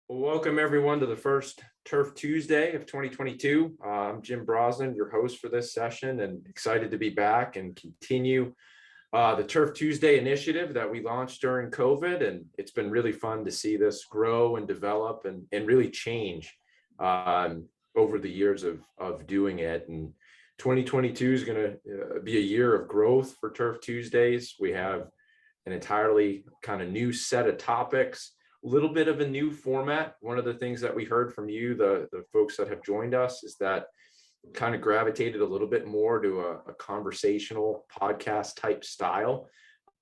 Well, welcome everyone to the first Turf Tuesday of 2022. I'm Jim Brosnan, your host for this session, and excited to be back and continue the Turf Tuesday initiative that we launched during COVID. And it's been really fun to see this grow and develop and really change over the years of doing it. And 2022 is going to be a year of growth for Turf Tuesdays. We have an entirely kind of new set of topics. Little bit of a new format. One of the things that we heard from you, the folks that have joined us, is that kind of gravitated a little bit more to a conversational podcast type style.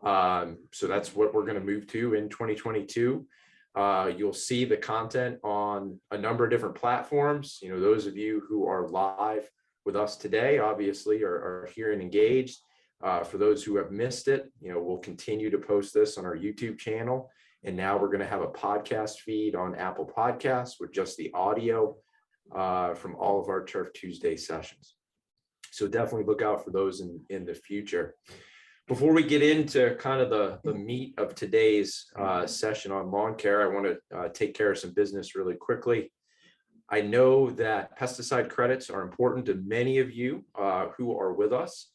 So that's what we're going to move to in 2022. You'll see the content on a number of different platforms. You know, those of you who are live with us today, obviously, are here and engaged. For those who have missed it, you know, we'll continue to post this on our YouTube channel. And now we're going to have a podcast feed on Apple Podcasts with just the audio from all of our Turf Tuesday sessions. So definitely look out for those in the future. Before we get into kind of the meat of today's session on lawn care, I want to take care of some business really quickly. I know that pesticide credits are important to many of you who are with us.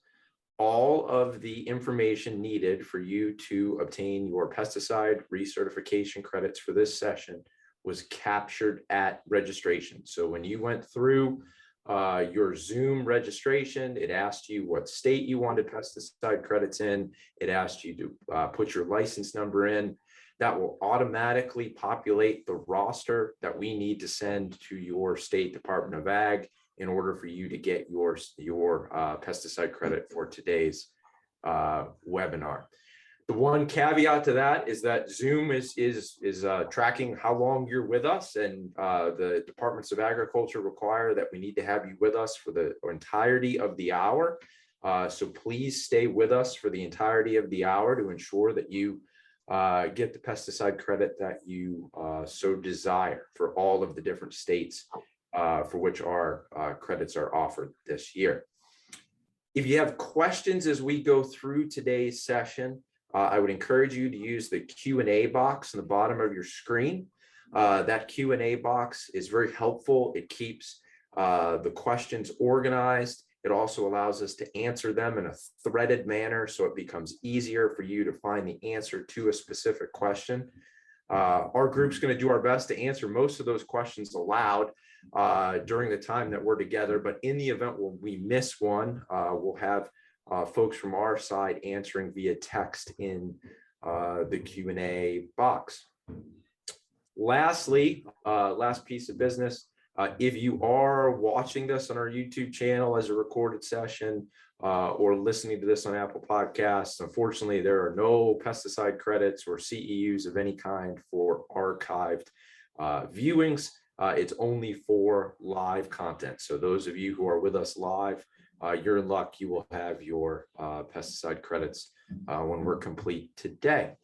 All of the information needed for you to obtain your pesticide recertification credits for this session was captured at registration. So when you went through your Zoom registration, it asked you what state you wanted pesticide credits in. It asked you to put your license number in. That will automatically populate the roster that we need to send to your state Department of Ag in order for you to get your pesticide credit for today's webinar. The one caveat to that is that Zoom is tracking how long you're with us, and the Departments of Agriculture require that we need to have you with us for the entirety of the hour. So please stay with us for the entirety of the hour to ensure that you get the pesticide credit that you so desire for all of the different states for which our credits are offered this year. If you have questions as we go through today's session, I would encourage you to use the Q&A box in the bottom of your screen. That Q&A box is very helpful. It keeps the questions organized. It also allows us to answer them in a threaded manner, so it becomes easier for you to find the answer to a specific question. Our group's going to do our best to answer most of those questions aloud during the time that we're together, but in the event we miss one, we'll have folks from our side answering via text in the Q&A box. Lastly, last piece of business, if you are watching this on our YouTube channel as a recorded session or listening to this on Apple Podcasts, unfortunately, there are no pesticide credits or CEUs of any kind for archived viewings. It's only for live content. So those of you who are with us live, you're in luck. You will have your pesticide credits when we're complete today.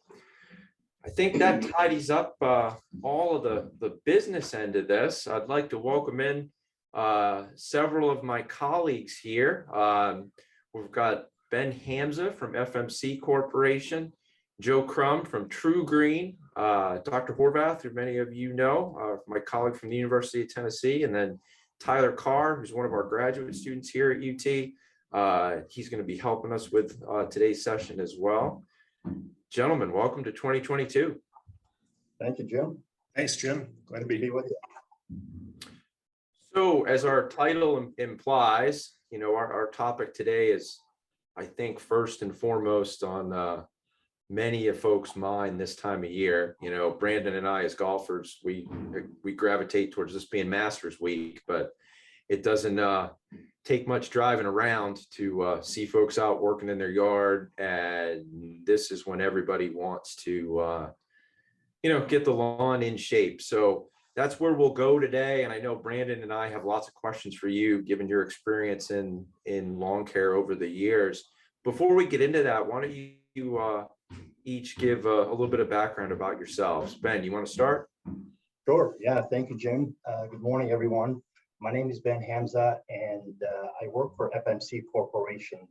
I think that tidies up all of the business end of this. I'd like to welcome in several of my colleagues here. We've got Ben Hamza from FMC Corporation, Joe Krum from TruGreen, Dr. Horvath, who many of you know, my colleague from the University of Tennessee, and then Tyler Carr, who's one of our graduate students here at UT. He's going to be helping us with today's session as well. Gentlemen, welcome to 2022. Thank you, Jim. Thanks, Jim. Glad to be with you. So as our title implies, you know, our topic today is, I think, first and foremost on many of folks' mind this time of year. You know, Brandon and I as golfers, we gravitate towards this being Masters Week, but it doesn't take much driving around to see folks out working in their yard, and this is when everybody wants to you know, get the lawn in shape. So that's where we'll go today. And I know Brandon and I have lots of questions for you, given your experience in lawn care over the years. Before we get into that, why don't you each give a little bit of background about yourselves? Ben, you want to start? Sure. Yeah. Thank you, Jim. Good morning, everyone. My name is Ben Hamza, and I work for FMC Corporation.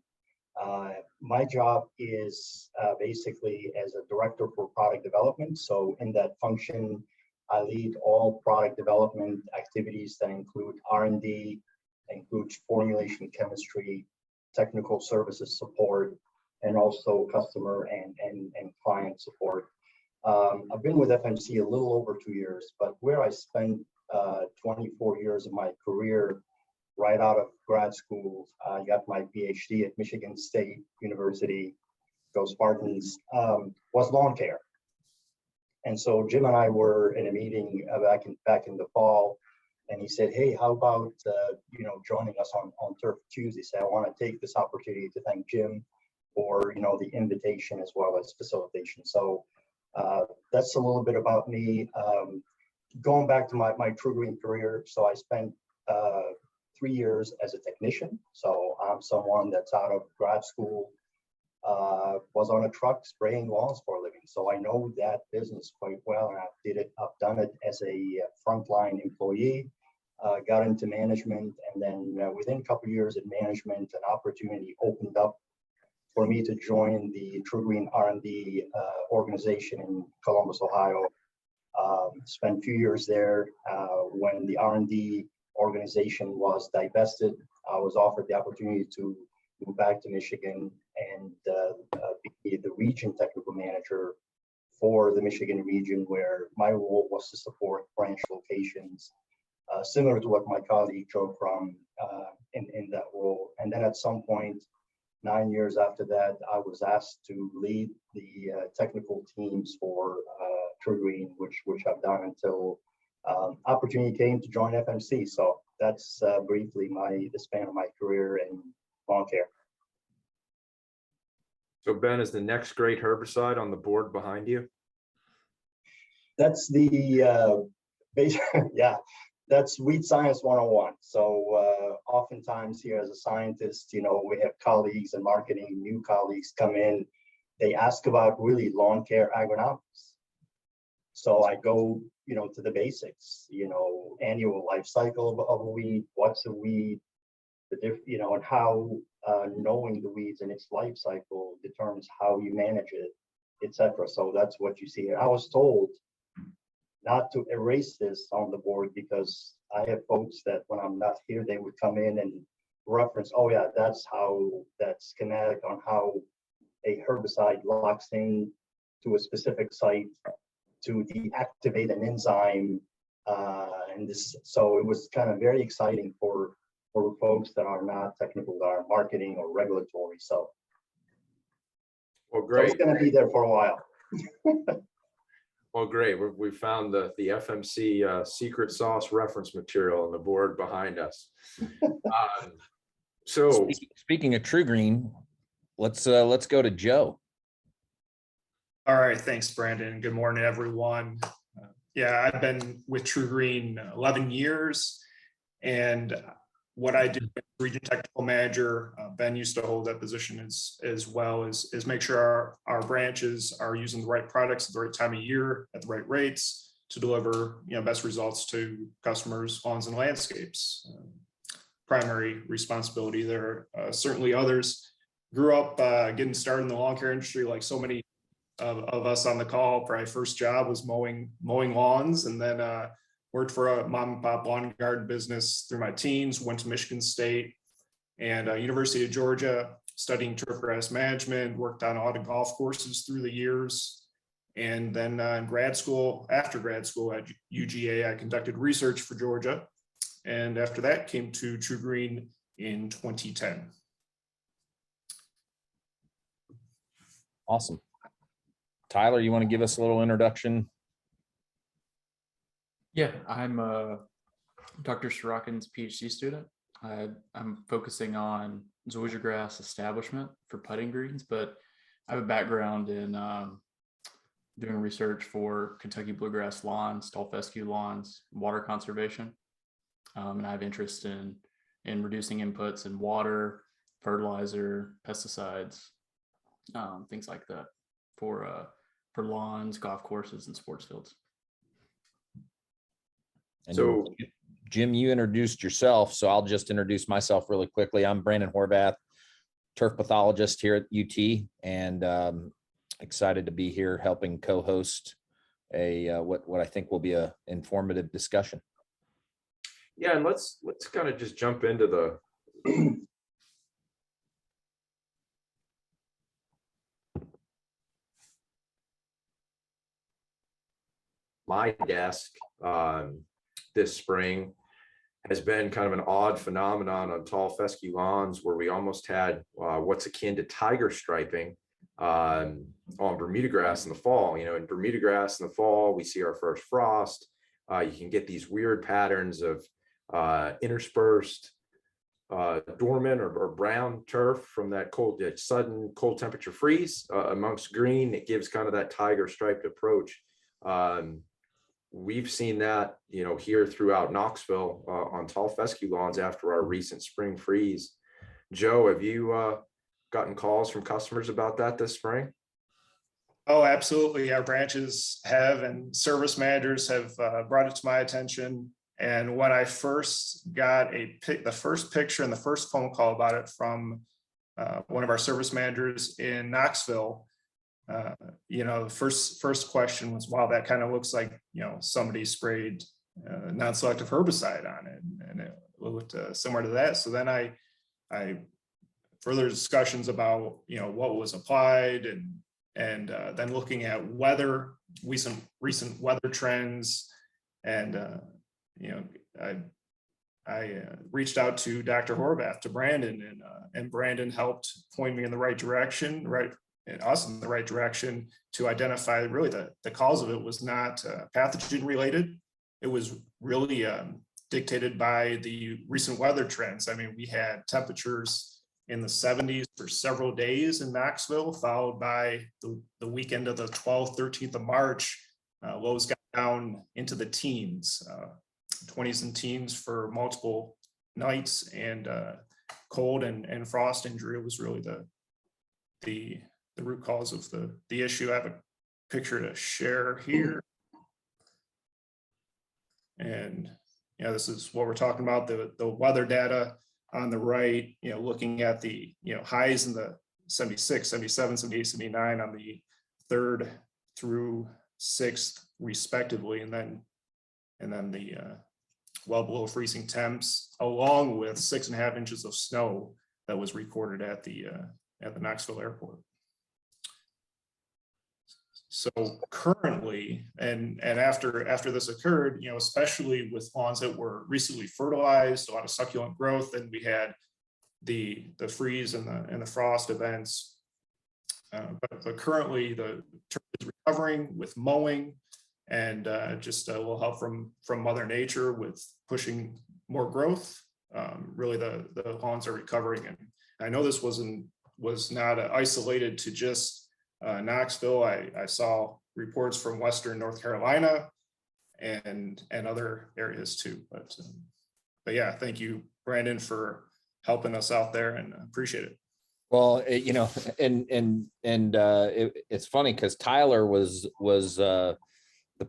My job is basically as a director for product development. So in that function, I lead all product development activities that include R&D, includes formulation chemistry, technical services support, and also customer and client support. I've been with FMC a little over 2 years, but where I spent 24 years of my career right out of grad school, I got my PhD at Michigan State University, go Spartans, was lawn care. And so Jim and I were in a meeting back in the fall, and he said, "Hey, how about joining us on Turf Tuesday?" So I want to take this opportunity to thank Jim for the invitation as well as facilitation. So that's a little bit about me. Going back to my TruGreen career, so I spent 3 years as a technician. So I'm someone that's out of grad school, was on a truck spraying lawns for a living. So I know that business quite well, and I've done it as a frontline employee, got into management, and then within a couple of years in management, an opportunity opened up for me to join the TruGreen R&D organization in Columbus, Ohio. Spent a few years there. When the R&D organization was divested, I was offered the opportunity to move back to Michigan and be the region technical manager for the Michigan region, where my role was to support branch locations, similar to what my colleague Joe Krum in that role. And then at some point, 9 years after that, I was asked to lead the technical teams for TruGreen, which I've done until opportunity came to join FMC. So that's briefly the span of my career in lawn care. So Ben, is the next great herbicide on the board behind you? That's the basic, yeah, that's weed science 101. So oftentimes here as a scientist, we have colleagues in marketing, new colleagues come in, they ask about really lawn care agronomics. So I go, to the basics, annual life cycle of a weed, what's a weed, and how knowing the weeds and its life cycle determines how you manage it, etc. So that's what you see here. I was told not to erase this on the board because I have folks that when I'm not here, they would come in and reference, oh yeah, that's schematic on how a herbicide locks in to a specific site to deactivate an enzyme. So it was kind of very exciting for folks that are not technical, that are marketing or regulatory. So, Well, great. So it's going to be there for a while. Well, great. We found the FMC secret sauce reference material on the board behind us. So speaking of TruGreen, let's go to Joe. All right, thanks, Brandon. Good morning, everyone. Yeah, I've been with TruGreen 11 years, and what I do as region technical manager, Ben used to hold that position as well, is make sure our branches are using the right products at the right time of year at the right rates to deliver best results to customers, lawns, and landscapes. Primary responsibility there. Certainly others grew up getting started in the lawn care industry like so many of us on the call. My first job was mowing lawns, and then worked for a mom and pop lawn and garden business through my teens, went to Michigan State and University of Georgia, studying turfgrass management, worked on a lot of golf courses through the years. And then in after grad school at UGA, I conducted research for Georgia. And after that came to TruGreen in 2010. Awesome. Tyler, you want to give us a little introduction? Yeah, I'm Dr. Sorokin's PhD student. I'm focusing on zoysia grass establishment for putting greens, but I have a background in doing research for Kentucky bluegrass lawns, tall fescue lawns, water conservation. And I have interest in reducing inputs in water, fertilizer, pesticides, things like that for lawns, golf courses, and sports fields. And So Jim, you introduced yourself, so I'll just introduce myself really quickly. I'm Brandon Horvath, turf pathologist here at UT, and excited to be here helping co-host what I think will be a informative discussion. Yeah, and let's kind of just jump into the my desk this spring has been kind of an odd phenomenon on tall fescue lawns where we almost had what's akin to tiger striping on Bermuda grass in the fall. You know, in Bermuda grass in the fall, we see our first frost. You can get these weird patterns of interspersed dormant or brown turf from that sudden cold temperature freeze amongst green. It gives kind of that tiger striped approach. We've seen that, you know, here throughout Knoxville on tall fescue lawns after our recent spring freeze. Joe, have you gotten calls from customers about that this spring? Oh, absolutely. Our branches have, and service managers have brought it to my attention. And when I first got the first picture and the first phone call about it from one of our service managers in Knoxville, you know, the first question was, wow, that kind of looks like, you know, somebody sprayed non-selective herbicide on it, and it looked similar to that. So then I further discussions about, you know, what was applied, and then looking at recent weather trends, and you know, I reached out to Dr. Horvath, to Brandon, and Brandon helped point me in the right direction, and us in the right direction to identify really the cause of it was not pathogen related. It was really dictated by the recent weather trends. I mean, we had temperatures in the 70s for several days in Knoxville, followed by the weekend of the 12th, 13th of March. Lows got down into the teens, 20s and teens for multiple nights, and cold and frost injury was really the root cause of the issue. I have a picture to share here. And you know, this is what we're talking about, the weather data on the right, you know, looking at the, you know, highs in the 76, 77, 78, 79 on the 3rd through 6th respectively, and then the well below freezing temps, along with 6.5 inches of snow that was recorded at the Knoxville airport. So currently, and after this occurred, you know, especially with lawns that were recently fertilized, a lot of succulent growth, and we had the freeze and the frost events. But currently, the turf is recovering with mowing, and just a little help from Mother Nature with pushing more growth. Really, the lawns are recovering, and I know this was not isolated to just Knoxville. I saw reports from Western North Carolina and other areas too. But yeah, thank you, Brandon, for helping us out there, and appreciate it. Well, you know, and it's funny because Tyler was the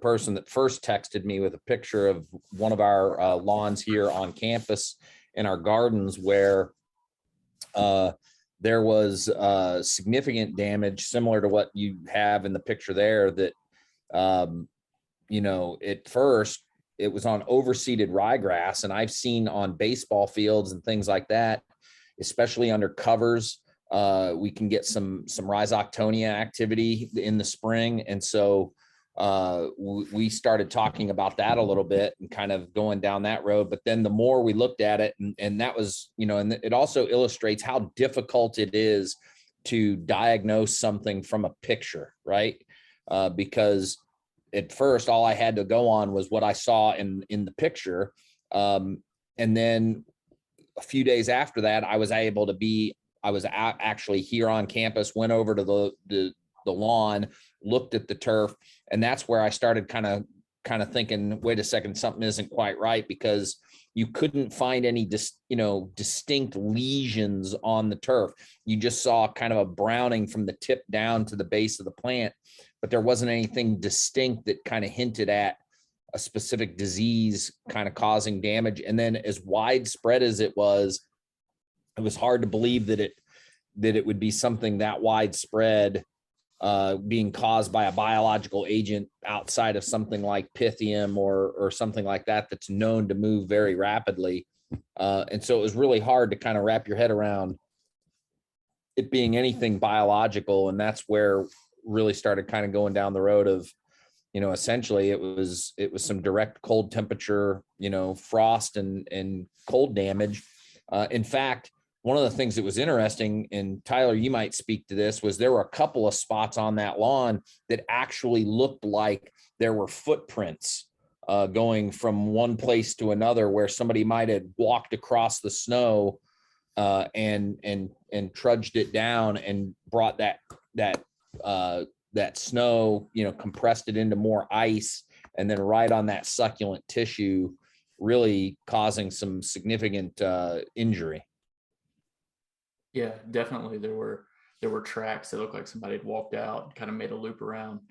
person that first texted me with a picture of one of our lawns here on campus in our gardens where there was significant damage similar to what you have in the picture there, that, you know, at first it was on overseeded ryegrass, and I've seen on baseball fields and things like that, especially under covers, we can get some rhizoctonia activity in the spring. And so we started talking about that a little bit and kind of going down that road. But then the more we looked at it, and that was, you know, and it also illustrates how difficult it is to diagnose something from a picture, right? Because at first, all I had to go on was what I saw in the picture. And then a few days after that, I was actually here on campus, went over to the lawn, looked at the turf, and that's where I started kind of thinking, wait a second, something isn't quite right, because you couldn't find any distinct lesions on the turf. You just saw kind of a browning from the tip down to the base of the plant, but there wasn't anything distinct that kind of hinted at a specific disease kind of causing damage. And then as widespread as it was hard to believe that it would be something that widespread being caused by a biological agent outside of something like Pythium or something like that that's known to move very rapidly. And so it was really hard to kind of wrap your head around it being anything biological. And that's where really started kind of going down the road of, essentially it was some direct cold temperature, frost and cold damage. In fact, one of the things that was interesting, and Tyler, you might speak to this, was there were a couple of spots on that lawn that actually looked like there were footprints going from one place to another, where somebody might have walked across the snow and trudged it down and brought that snow, compressed it into more ice, and then right on that succulent tissue, really causing some significant injury. Yeah, definitely. There were tracks that looked like somebody had walked out, kind of made a loop around.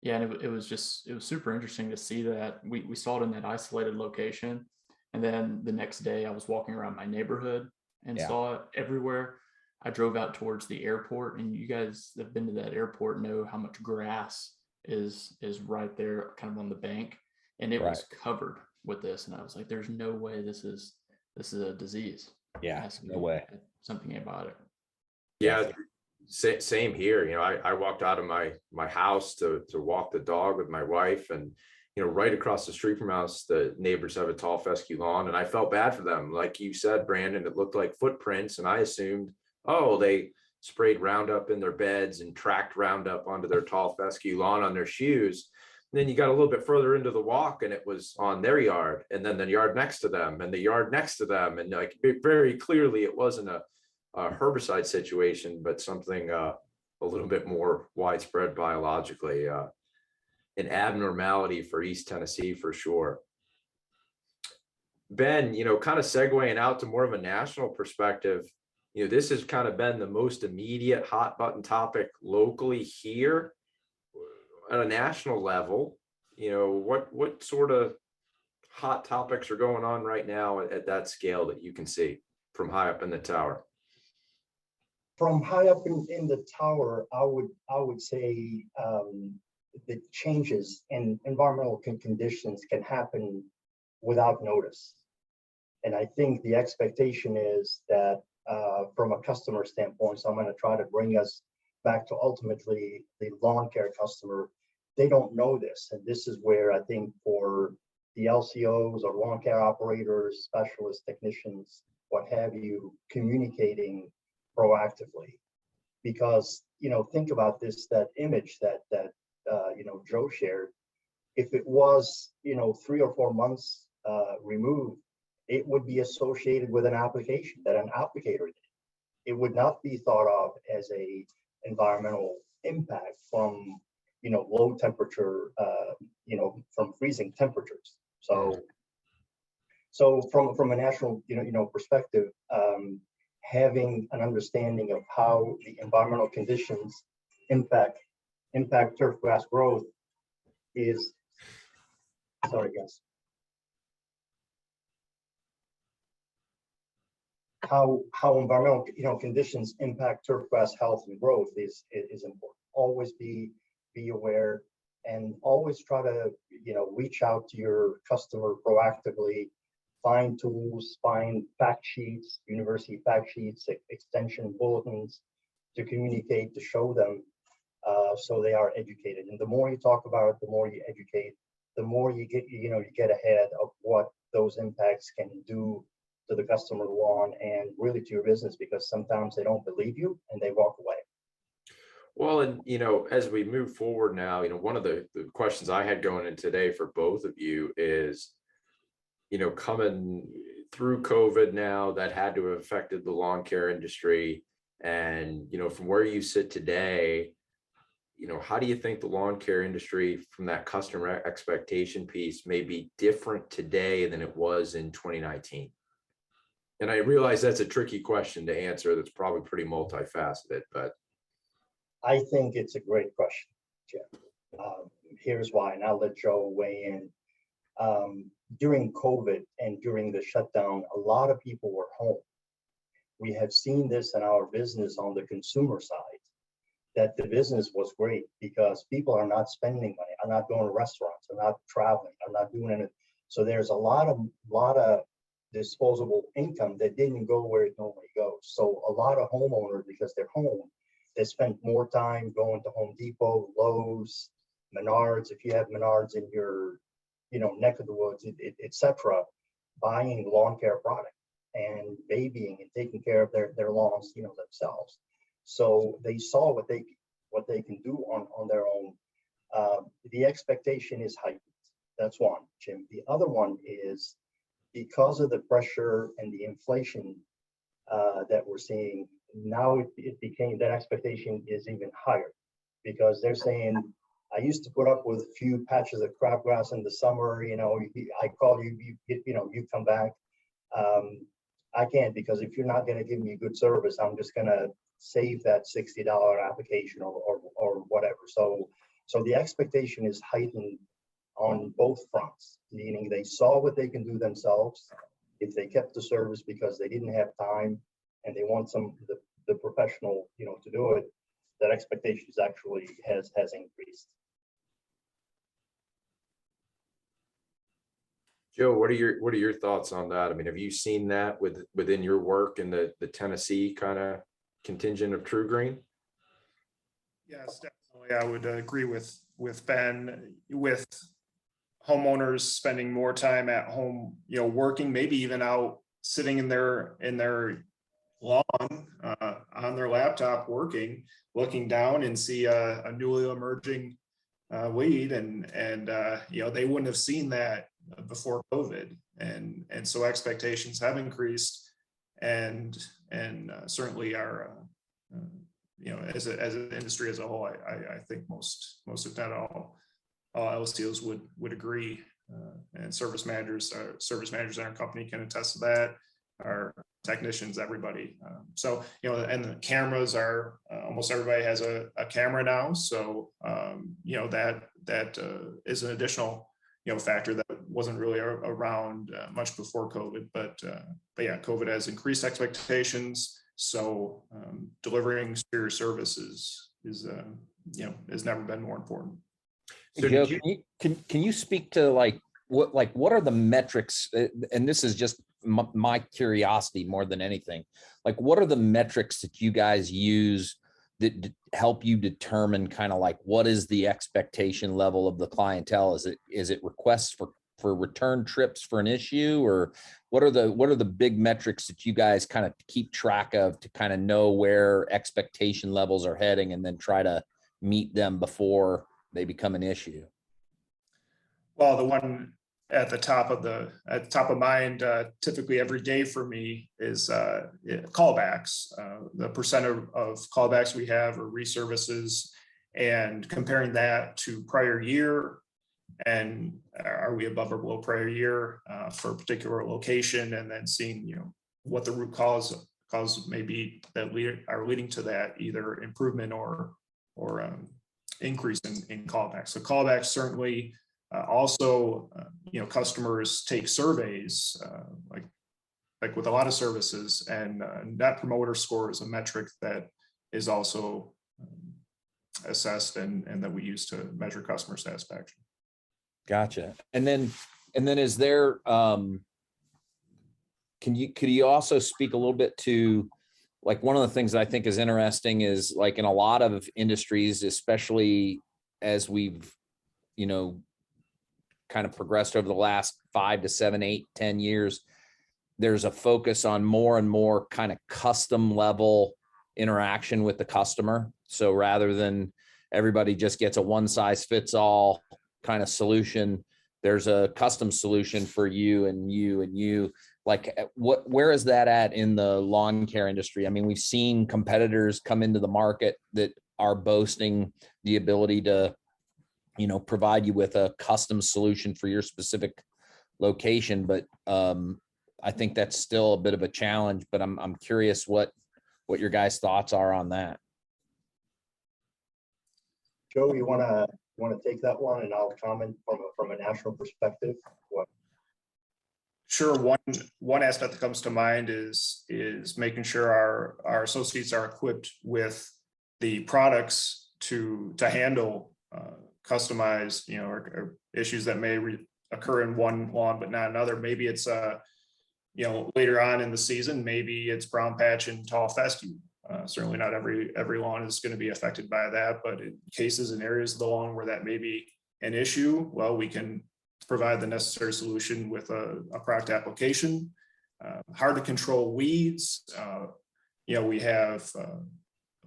Yeah, and it was super interesting to see that. We saw it in that isolated location, and then the next day I was walking around my neighborhood and saw it everywhere. I drove out towards the airport, and you guys that have been to that airport know how much grass is right there, kind of on the bank, and it was covered with this. And I was like, "There's no way this is a disease." Yeah, no way. Something about it. Yeah, same here. I walked out of my house to walk the dog with my wife, and right across the street from us, the neighbors have a tall fescue lawn, and I felt bad for them. Like you said, Brandon, it looked like footprints, and I assumed, oh, they sprayed Roundup in their beds and tracked Roundup onto their tall fescue lawn on their shoes. And then you got a little bit further into the walk, and it was on their yard, and then the yard next to them, and the yard next to them, and like very clearly, it wasn't a herbicide situation, but something a little bit more widespread biologically. An abnormality for East Tennessee for sure. Ben, kind of segueing out to more of a national perspective, this has kind of been the most immediate hot button topic locally here. On a national level, what sort of hot topics are going on right now at that scale that you can see from high up in the tower? From high up in the tower, I would say the changes in environmental conditions can happen without notice. And I think the expectation is that from a customer standpoint, so I'm going to try to bring us back to ultimately the lawn care customer. They don't know this. And this is where I think for the LCOs or lawn care operators, specialists, technicians, what have you, communicating proactively. Because, think about this, that image that Joe shared. If it was, 3 or 4 months removed, it would be associated with an application that an applicator did. It would not be thought of as a environmental impact from low temperature, from freezing temperatures. So from a national perspective, having an understanding of how the environmental conditions impact turfgrass growth is, sorry guys, how environmental conditions impact turfgrass health and growth is important. Always be aware, and always try to reach out to your customer proactively. Find tools, find fact sheets, university fact sheets, extension bulletins to communicate, to show them, so they are educated. And the more you talk about it, the more you educate, the more you get ahead of what those impacts can do to the customer lawn and really to your business, because sometimes they don't believe you and they walk away. Well, and as we move forward now, one of the questions I had going in today for both of you is, coming through COVID now, that had to have affected the lawn care industry. And, from where you sit today, how do you think the lawn care industry from that customer expectation piece may be different today than it was in 2019? And I realize that's a tricky question to answer. That's probably pretty multifaceted, but. I think it's a great question, Jim. Here's why, and I'll let Joe weigh in. During COVID and during the shutdown, a lot of people were home. We have seen this in our business on the consumer side. that the business was great because people are not spending money, are not going to restaurants, are not traveling, are not doing anything. So there's a lot of disposable income that didn't go where it normally goes. So a lot of homeowners, because they're home, they spend more time going to Home Depot, Lowe's, Menards. If you have Menards in your, neck of the woods, etc., buying lawn care product and babying and taking care of their lawns, themselves. So they saw what they can do on their own. The expectation is heightened. That's one, Jim. The other one is because of the pressure and the inflation that we're seeing now, it became that expectation is even higher because they're saying, I used to put up with a few patches of crabgrass in the summer. I call you, you come back. I can't, because if you're not going to give me good service, I'm just going to save that $60 application or whatever. So the expectation is heightened on both fronts, meaning they saw what they can do themselves if they kept the service because they didn't have time and they want the professional, to do it. That expectations actually has increased. Joe, what are your thoughts on that? I mean, have you seen that within your work in the Tennessee kind of contingent of TruGreen? Yes, definitely. I would agree with Ben, with homeowners spending more time at home, working, maybe even out sitting in their lawn on their laptop working, looking down and see a newly emerging weed, and they wouldn't have seen that before COVID, and so expectations have increased, and certainly our as an industry as a whole, I think most if not all LCOs would agree, and service managers in our company can attest to that. Our technicians, everybody. So and the cameras are almost everybody has a camera now. So that is an additional factor that wasn't really around much before COVID. But yeah, COVID has increased expectations. So delivering superior services is has never been more important. So Joe, can you speak to what are the metrics? And this is just my curiosity more than anything. What are the metrics that you guys use that help you determine kind of what is the expectation level of the clientele? Is it requests for return trips for an issue, or what are the big metrics that you guys kind of keep track of to kind of know where expectation levels are heading and then try to meet them before they become an issue? Well, the one at the top of mind, typically every day for me is callbacks. The percent of callbacks we have or reservices, and comparing that to prior year, and are we above or below prior year for a particular location, and then seeing what the root cause may be that are leading to that, either improvement or increase in callbacks. So callbacks certainly. Also, customers take surveys, like with a lot of services, and Net Promoter Score is a metric that is also assessed and that we use to measure customer satisfaction. Gotcha. And then is there, could you also speak a little bit to one of the things that I think is interesting is in a lot of industries, especially as we've, kind of progressed over the last 5 to 7, 8, 10 years, there's a focus on more and more kind of custom level interaction with the customer. So rather than everybody just gets a one size fits all kind of solution, there's a custom solution for you and you and you. Where is that at in the lawn care industry? I mean, we've seen competitors come into the market that are boasting the ability to provide you with a custom solution for your specific location. But I think that's still a bit of a challenge, but I'm curious what your guys' thoughts are on that. Joe, you want to take that one, and I'll comment from a national perspective. Sure. One aspect that comes to mind is making sure our associates are equipped with the products to handle customized, or issues that may occur in one lawn but not another. Maybe it's later on in the season, maybe it's brown patch and tall fescue. Certainly not every lawn is going to be affected by that, but in cases and areas of the lawn where that may be an issue, well, we can provide the necessary solution with a product application. Hard to control weeds. We have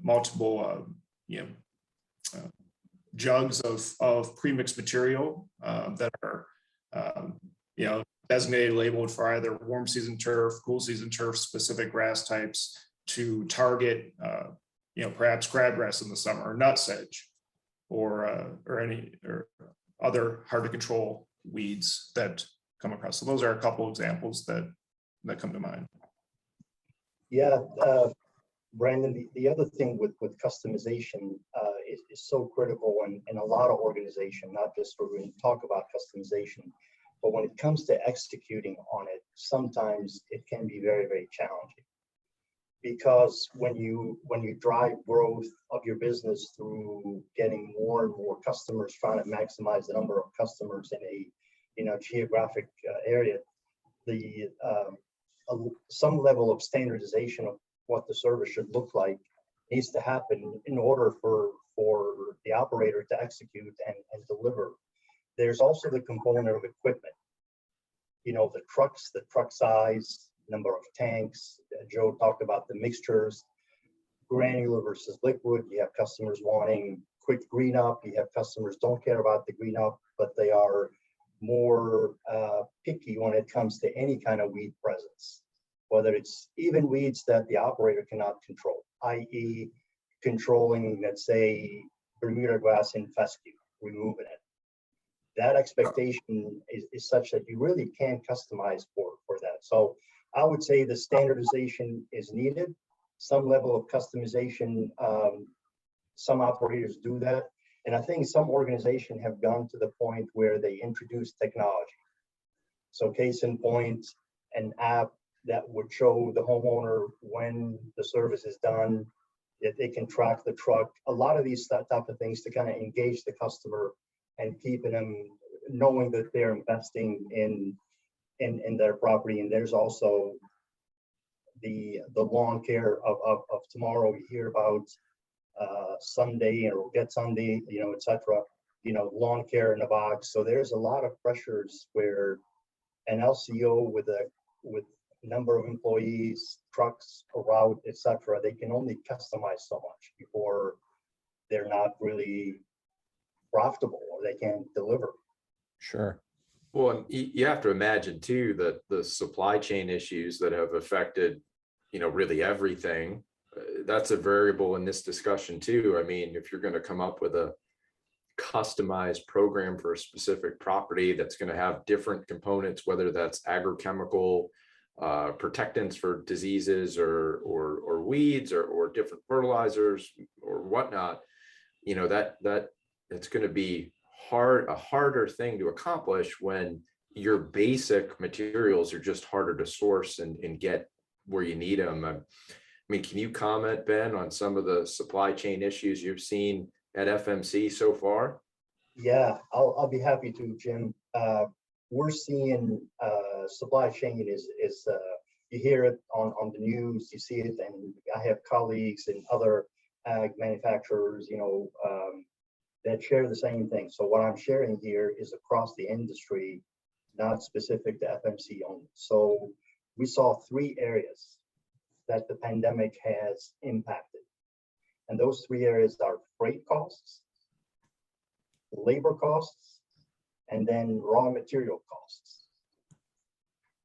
multiple jugs of premixed material that are designated, labeled for either warm season turf, cool season turf, specific grass types to target perhaps crabgrass in the summer, or nutsedge, or other hard to control weeds that come across. So those are a couple examples that come to mind. Yeah, Brandon, the other thing with customization is so critical in a lot of organizations, not just we're going to talk about customization, but when it comes to executing on it, sometimes it can be very, very challenging. Because when you drive growth of your business through getting more and more customers, trying to maximize the number of customers in a geographic area, some level of standardization of what the service should look like needs to happen in order for the operator to execute and deliver. There's also the component of equipment. The trucks, the truck size, number of tanks. Joe talked about the mixtures, granular versus liquid. You have customers wanting quick green up. You have customers don't care about the green up, but they are more picky when it comes to any kind of weed presence, whether it's even weeds that the operator cannot control, i.e. controlling, let's say, Bermuda grass in fescue, removing it. That expectation is such that you really can't customize for that. So I would say the standardization is needed, some level of customization. Some operators do that. And I think some organizations have gone to the point where they introduce technology. So case in point, an app that would show the homeowner when the service is done, that they can track the truck, a lot of these type of things to kind of engage the customer and keeping them knowing that they're investing in their property. And there's also the lawn care of tomorrow. We hear about Sunday or Get Sunday, etc. Lawn care in a box. So there's a lot of pressures where an LCO with a number of employees, trucks, a route, etc. They can only customize so much before they're not really profitable or they can't deliver. Sure. Well, and you have to imagine too that the supply chain issues that have affected, really everything, that's a variable in this discussion too. I mean, if you're going to come up with a customized program for a specific property that's going to have different components, whether that's agrochemical protectants for diseases or weeds or different fertilizers or whatnot, that it's going to be a harder thing to accomplish when your basic materials are just harder to source and get where you need them. I mean, can you comment, Ben, on some of the supply chain issues you've seen at FMC so far? Yeah, I'll be happy to, Jim. We're seeing supply chain is you hear it on the news, you see it, and I have colleagues and other ag manufacturers, that share the same thing. So what I'm sharing here is across the industry, not specific to FMC only. So we saw 3 areas that the pandemic has impacted. And those 3 areas are freight costs, labor costs, and then raw material costs.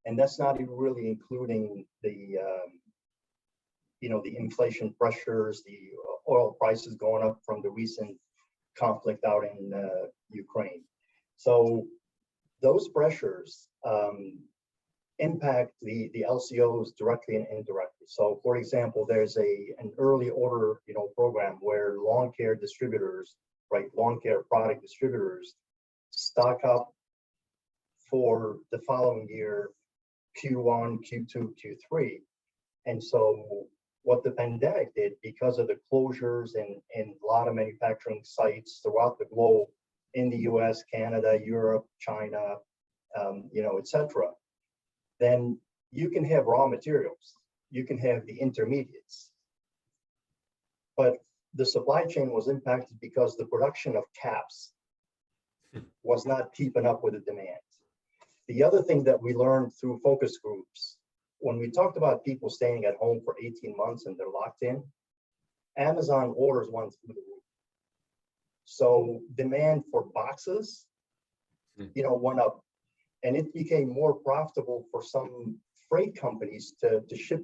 And that's not even really including the inflation pressures, the oil prices going up from the recent conflict out in Ukraine. So those pressures impact the LCOs directly and indirectly. So for example, there's an early order program where lawn care distributors, lawn care product distributors stock up for the following year, Q1, Q2, Q3. And so what the pandemic did, because of the closures in a lot of manufacturing sites throughout the globe, in the US, Canada, Europe, China, etc., then you can have raw materials, you can have the intermediates. But the supply chain was impacted because the production of caps was not keeping up with the demand. The other thing that we learned through focus groups, when we talked about people staying at home for 18 months and they're locked in, Amazon orders went through the roof. So demand for boxes, went up, and it became more profitable for some freight companies to ship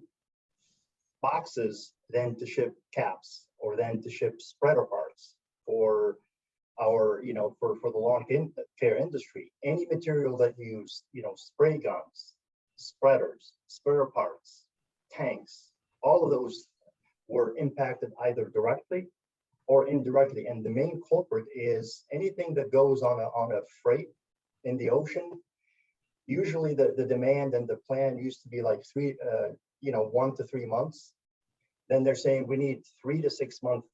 boxes than to ship caps or than to ship spreader parts for our, for the lawn care industry. Any material that use, spray guns, spreaders, spare parts, tanks, all of those were impacted either directly or indirectly. And the main culprit is anything that goes on a freight in the ocean. Usually the demand and the plan used to be like 1 to 3 months. Then they're saying we need 3 to 6 month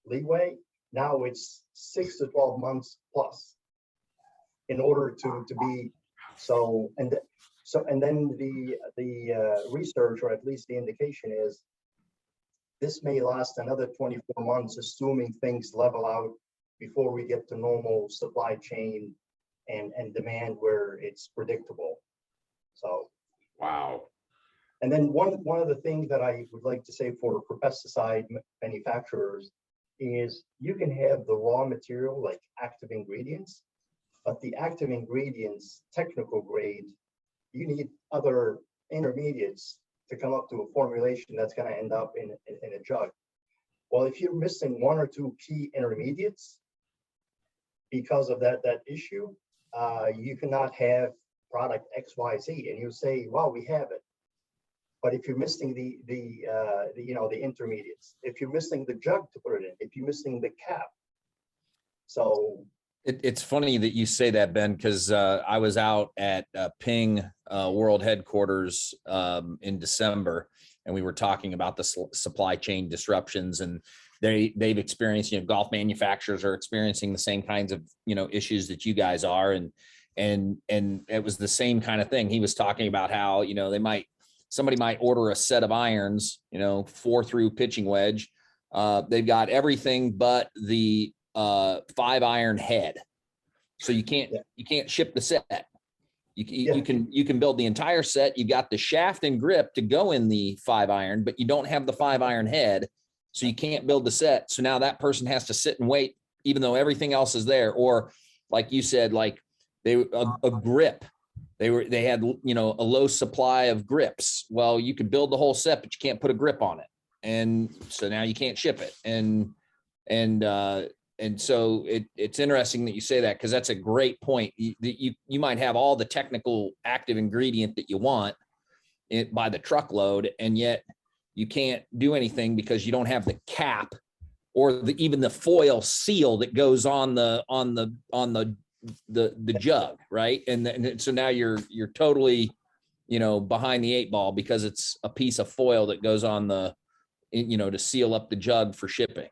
leeway. Now it's 6 to 12 months plus in order to be so. And then the research, or at least the indication, is this may last another 24 months, assuming things level out before we get to normal supply chain and demand where it's predictable. So, Wow. And then one of the things that I would like to say for pesticide manufacturers is you can have the raw material like active ingredients, but the active ingredients technical grade, you need other intermediates to come up to a formulation that's going to end up in a jug. Well, if you're missing 1 or 2 key intermediates because of that issue, you cannot have product XYZ, and you say, well, we have it. But if you're missing the intermediates, if you're missing the jug to put it in, if you're missing the cap, so it's funny that you say that, Ben, because I was out at Ping World Headquarters in December, and we were talking about the supply chain disruptions, and they've experienced, golf manufacturers are experiencing the same kinds of issues that you guys are, and it was the same kind of thing. He was talking about how somebody might order a set of irons, 4 through pitching wedge. They've got everything but the 5-iron head. So you can't ship the set. You can build the entire set. You've got the shaft and grip to go in the 5-iron, but you don't have the 5-iron head. So you can't build the set. So now that person has to sit and wait, even though everything else is there. Or like you said, like a grip. They had, a low supply of grips. Well, you could build the whole set, but you can't put a grip on it. And so now you can't ship it. And so it's interesting that you say that, because that's a great point. You might have all the technical active ingredient that you want by the truckload, and yet you can't do anything because you don't have the cap or even the foil seal that goes on the jug, right? And so now you're totally, behind the 8 ball because it's a piece of foil that goes on to seal up the jug for shipping.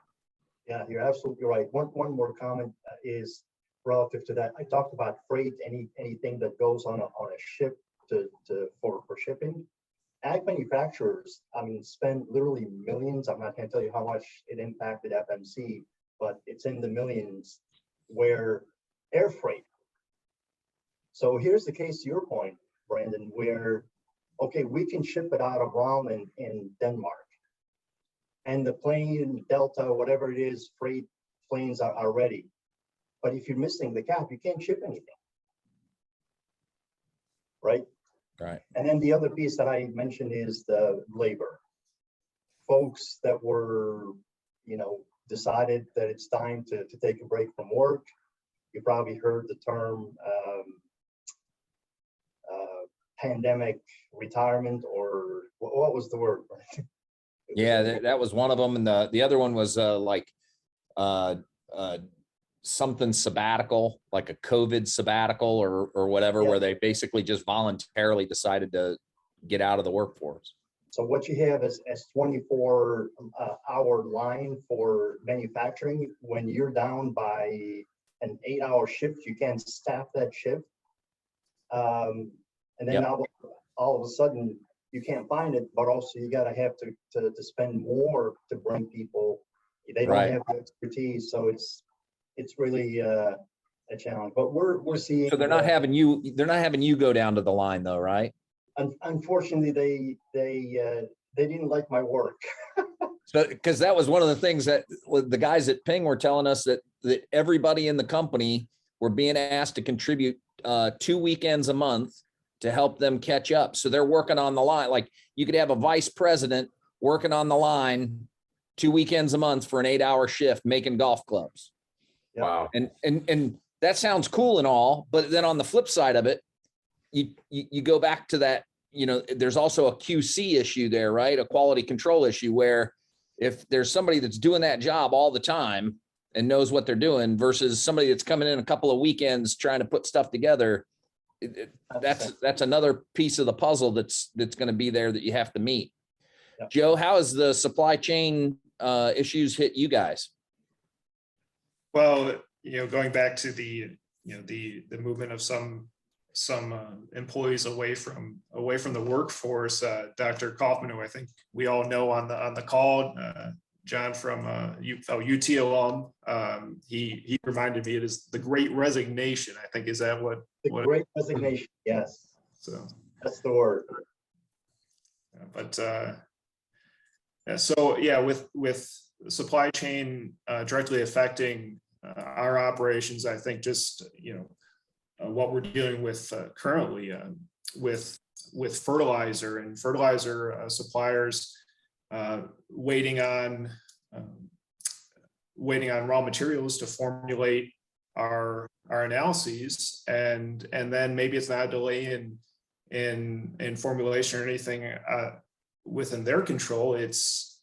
Yeah, you're absolutely right. One more comment is relative to that. I talked about freight, anything that goes on a ship for shipping. Ag manufacturers, spend literally millions. I'm not going to tell you how much it impacted FMC, but it's in the millions where air freight. So here's the case to your point, Brandon, where, okay, we can ship it out of Rome in Denmark. And the plane, Delta, whatever it is, freight planes are ready. But if you're missing the cap, you can't ship anything. Right? Right. And then the other piece that I mentioned is the labor. Folks that were, decided that it's time to take a break from work. You probably heard the term pandemic retirement, or what was the word? Yeah, that was one of them. And the other one was something sabbatical, like a COVID sabbatical or whatever, where they basically just voluntarily decided to get out of the workforce. So what you have is 24 hour line for manufacturing. When you're down by an 8-hour shift, you can't staff that shift. And then Yep. now all of a sudden you can't find it, but also you gotta have to spend more to bring people. They don't Right. have the expertise, so it's really a challenge. But we're seeing. So they're not having you go down to the line though, right? Unfortunately, they didn't like my work. So, because that was one of the things that the guys at Ping were telling us, that everybody in the company were being asked to contribute 2 weekends a month to help them catch up. So they're working on the line. Like you could have a vice president working on the line 2 weekends a month for an 8-hour shift making golf clubs. Yep. Wow. And that sounds cool and all, but then on the flip side of it, you go back to that, there's also a QC issue there, right? A quality control issue, where if there's somebody that's doing that job all the time and knows what they're doing versus somebody that's coming in a couple of weekends trying to put stuff together, that's another piece of the puzzle that's going to be there that you have to meet. Yep. Joe, how has the supply chain issues hit you guys? Well, going back to the movement of some employees away from the workforce, Dr. Kaufman, who I think we all know on the call, John from UT alum, he reminded me it is the Great Resignation. I think, is that what? The Great Resignation, yes. So That's the word. But so yeah, with supply chain directly affecting our operations, I think just what we're dealing with currently with fertilizer and fertilizer suppliers waiting on raw materials to formulate our analyses, and then maybe it's not a delay in formulation or anything within their control. It's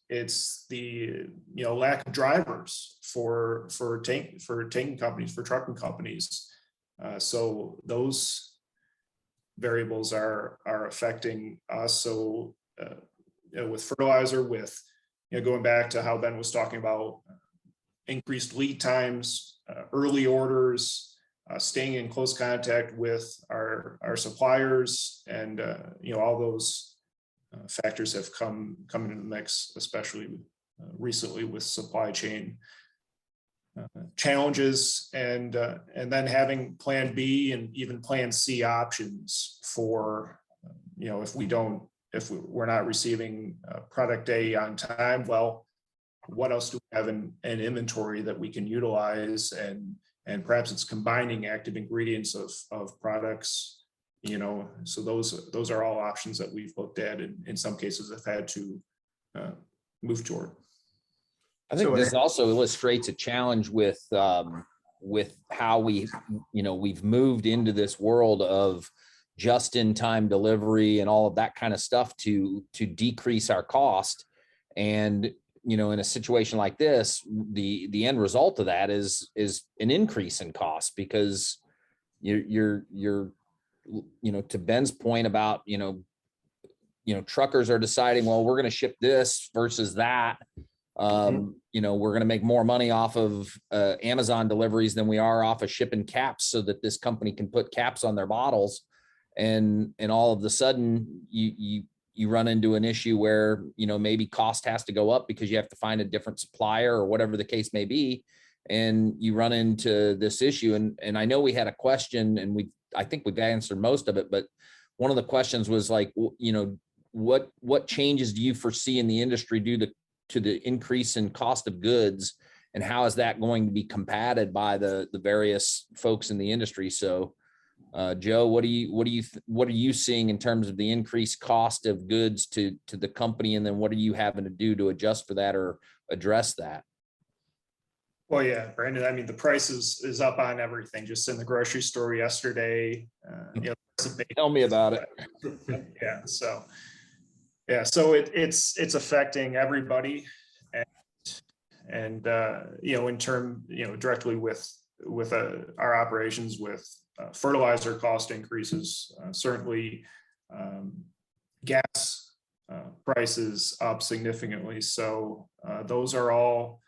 the lack of drivers for tanking companies, for trucking companies. So those variables are affecting us. So with fertilizer, with going back to how Ben was talking about increased lead times, early orders, staying in close contact with our suppliers, and all those factors have come into the mix, especially recently with supply chain challenges, and then having plan B and even plan C options for if we're not receiving product A on time. Well, what else do we have in inventory that we can utilize, and perhaps it's combining active ingredients of products, so those are all options that we've looked at, and in some cases have had to move toward. I think this also illustrates a challenge with how we've moved into this world of just-in-time delivery and all of that kind of stuff to decrease our cost. And in a situation like this, the end result of that is an increase in cost, because you're to Ben's point about truckers are deciding, well, we're going to ship this versus that. We're going to make more money off of Amazon deliveries than we are off of shipping caps, so that this company can put caps on their bottles. And all of a sudden you run into an issue where, maybe cost has to go up because you have to find a different supplier or whatever the case may be. And you run into this issue. And I know we had a question, and I think we've answered most of it, but one of the questions was like, what changes do you foresee in the industry due to the increase in cost of goods, and how is that going to be combated by the various folks in the industry? So Joe, what are you seeing in terms of the increased cost of goods to the company, and then what are you having to do to adjust for that or address that? Well, yeah, Brandon, I mean, the price is up on everything. Just in the grocery store yesterday, Tell me about it. Yeah, so it's affecting everybody, and directly with our operations, with fertilizer cost increases, certainly gas prices up significantly. So those are all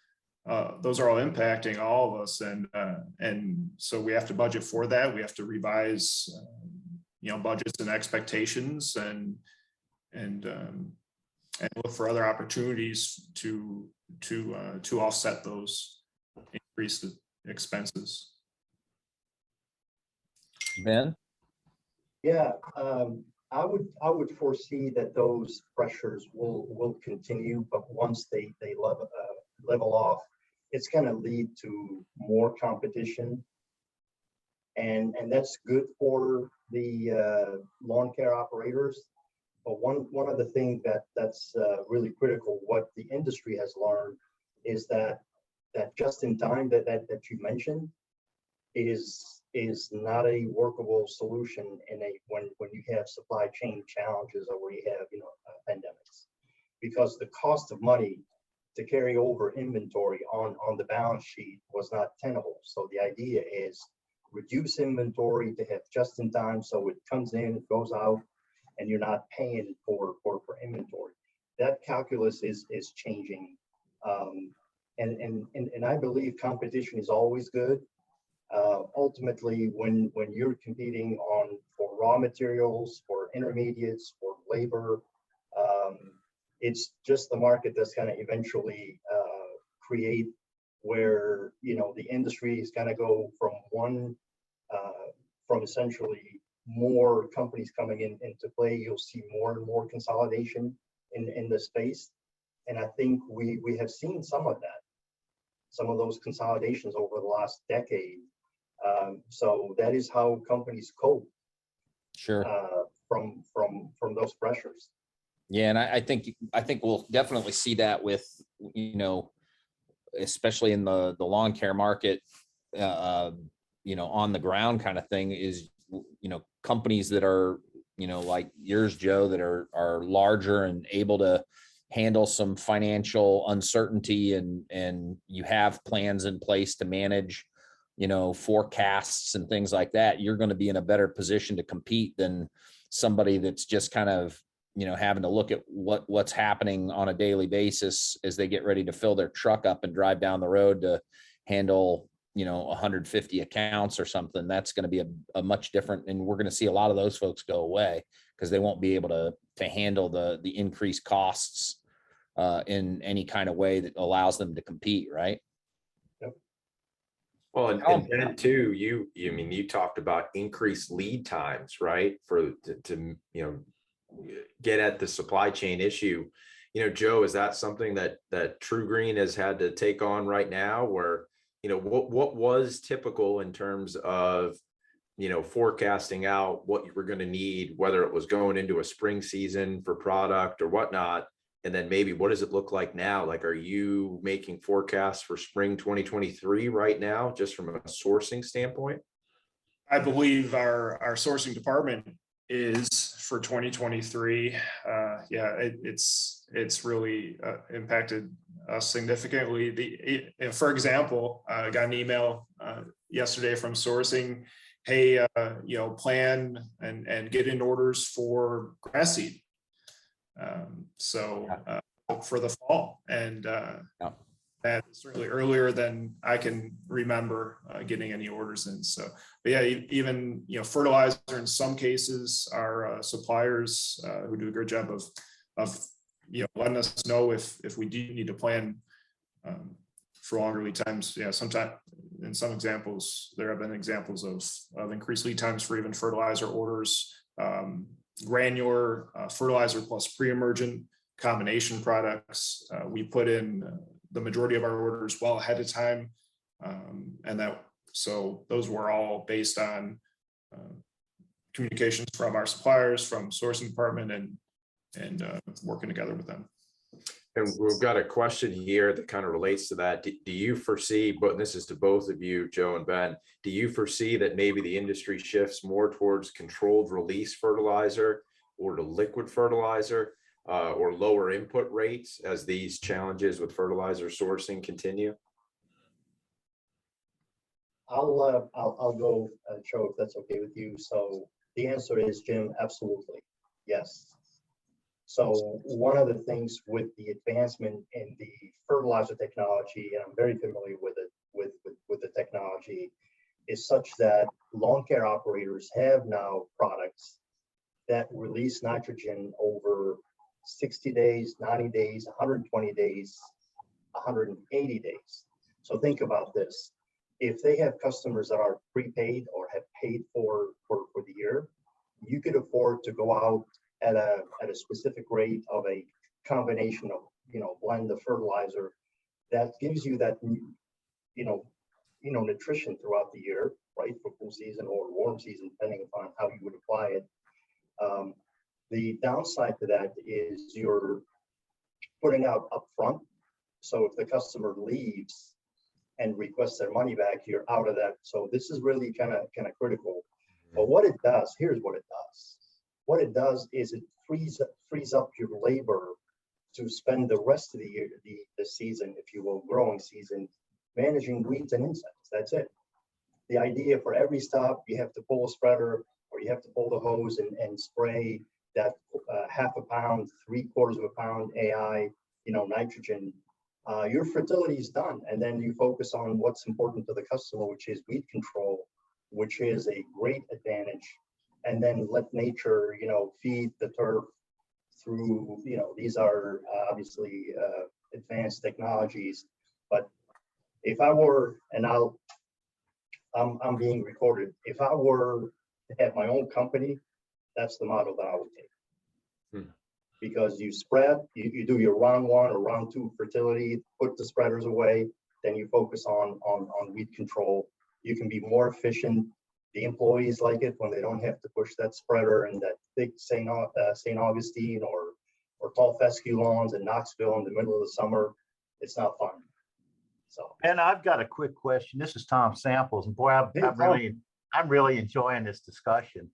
impacting all of us, and so we have to budget for that. We have to revise, budgets and expectations, and look for other opportunities to offset those increased expenses. Ben? Yeah, I would foresee that those pressures will continue, but once they level off, it's going to lead to more competition, and that's good for the lawn care operators. But one of the things that's really critical, what the industry has learned, is that just in time that you mentioned is not a workable solution when you have supply chain challenges or where you have pandemics, because the cost of money to carry over inventory on the balance sheet was not tenable. So the idea is reduce inventory to have just in time, so it comes in, it goes out, and you're not paying for inventory. That calculus is changing, and I believe competition is always good. Ultimately, when you're competing for raw materials, for intermediates, for labor, it's just the market that's going to eventually create where the industry is going to go from essentially more companies coming into play. You'll see more and more consolidation in the space, and I think we have seen some of those consolidations over the last decade. So that is how companies cope. Sure. From those pressures. Yeah, and I think we'll definitely see that with, especially in the lawn care market, on the ground kind of thing, is, companies that are, like yours, Joe, that are larger and able to handle some financial uncertainty, and you have plans in place to manage, forecasts and things like that. You're going to be in a better position to compete than somebody that's just kind of, having to look at what's happening on a daily basis as they get ready to fill their truck up and drive down the road to handle, 150 accounts or something. That's going to be a much different, and we're going to see a lot of those folks go away because they won't be able to handle the increased costs in any kind of way that allows them to compete, right? Well, and Ben too, you talked about increased lead times, right? To get at the supply chain issue. Joe, is that something that TruGreen has had to take on right now, where, what was typical in terms of, forecasting out what you were going to need, whether it was going into a spring season for product or whatnot, and then maybe what does it look like now? Like, are you making forecasts for spring 2023 right now, just from a sourcing standpoint? I believe our sourcing department is for 2023. It's really impacted us significantly. For example, I got an email yesterday from sourcing, hey, plan and get in orders for grass seed. For the fall, and that's certainly earlier than I can remember getting any orders in. So, but yeah, even fertilizer in some cases, our suppliers who do a good job of letting us know if we do need to plan for longer lead times. Yeah, sometimes in some examples there have been examples of increased lead times for even fertilizer orders, granular fertilizer plus pre-emergent combination products. We put in the majority of our orders well ahead of time, so those were all based on communications from our suppliers, from sourcing department, and working together with them. And we've got a question here that kind of relates to that. Do you foresee, but this is to both of you, Joe and Ben, do you foresee that maybe the industry shifts more towards controlled release fertilizer or to liquid fertilizer, or lower input rates as these challenges with fertilizer sourcing continue? I'll go, Joe, if that's okay with you. So the answer is, Jim, absolutely, yes. So one of the things with the advancement in the fertilizer technology, and I'm very familiar with it, with the technology, is such that lawn care operators have now products that release nitrogen over 60 days, 90 days, 120 days, 180 days. So think about this. If they have customers that are prepaid or have paid for the year, you could afford to go out at a specific rate of a combination of, blend of fertilizer that gives you that, nutrition throughout the year, right, for cool season or warm season, depending upon how you would apply it. The downside to that is you're putting out upfront. So if the customer leaves and requests their money back, you're out of that. So this is really kind of critical. But what it does, here's what it does. What it does is it frees up your labor to spend the rest of the year, the season, if you will, growing season, managing weeds and insects. That's it. The idea for every stop, you have to pull a spreader or you have to pull the hose and spray that half a pound, 3/4 of a pound AI, nitrogen. Your fertility is done. And then you focus on what's important to the customer, which is weed control, which is a great advantage. And then let nature, feed the turf through, these are obviously advanced technologies. But if I were, and I'm being recorded, if I were to have my own company, that's the model that I would take. Because you spread, you do your round 1 or round 2 fertility, put the spreaders away, then you focus on weed control. You can be more efficient. The employees like it when they don't have to push that spreader and that big St. Augustine or tall fescue lawns in Knoxville in the middle of the summer. It's not fun. So. And I've got a quick question. This is Tom Samples, and boy, I'm really enjoying this discussion.